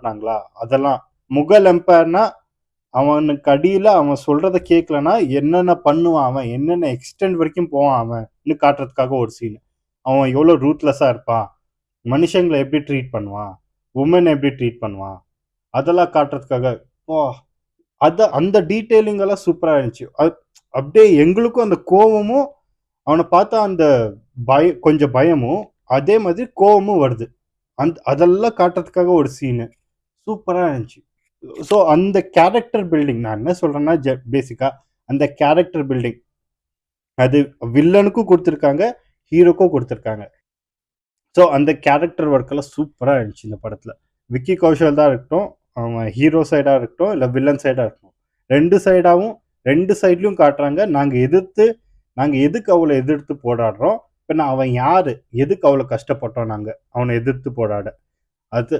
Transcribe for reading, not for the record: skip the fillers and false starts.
காட்டினாங்களா அதெல்லாம். முகல் எம்பையர்னா அவனுக்கு அடியில அவன் சொல்றத கேட்கலன்னா என்னென்ன பண்ணுவான் அவன், என்னென்ன எக்ஸ்டெண்ட் வரைக்கும் போவான் அவன் காட்டுறதுக்காக ஒரு சீன். அவன் எவ்வளவு ரூத்லெஸ்ஸா இருப்பான், மனுஷங்களை எப்படி ட்ரீட் பண்ணுவான், உமன் எப்படி ட்ரீட் பண்ணுவான், அதெல்லாம் காட்டுறதுக்காக. ஓ, அந்த டீட்டெயிலிங் எல்லாம் சூப்பரா இருந்துச்சு. அப்படியே எங்களுக்கும் அந்த கோவமும், அவனை பார்த்தா அந்த கொஞ்சம் பயமும், அதே மாதிரி கோவமும் வருது. அதெல்லாம் காட்டுறதுக்காக ஒரு சீனு சூப்பரா இருந்துச்சு. ஸோ அந்த கேரக்டர் பில்டிங், நான் என்ன சொல்றேன்னா பேசிக்கா அந்த கேரக்டர் பில்டிங் அது வில்லனுக்கும் கொடுத்துருக்காங்க, ஹீரோக்கும் கொடுத்துருக்காங்க. ஸோ அந்த கேரக்டர் ஒர்க் எல்லாம் சூப்பரா இருந்துச்சு இந்த படத்துல. விக்கி கௌஷல் தான் இருக்கட்டும், அவன் ஹீரோ சைடா இருக்கட்டும் இல்ல வில்லன் சைடா இருக்கட்டும், ரெண்டு சைட்லயும் காட்டுறாங்க. நாங்க எதுக்கு அவளை எதிர்த்து போராடுறோம், இப்ப அவன் யாரு, எதுக்கு அவ்வளவு கஷ்டப்பட்டோம் நாங்க அவனை எதிர்த்து போராட. அது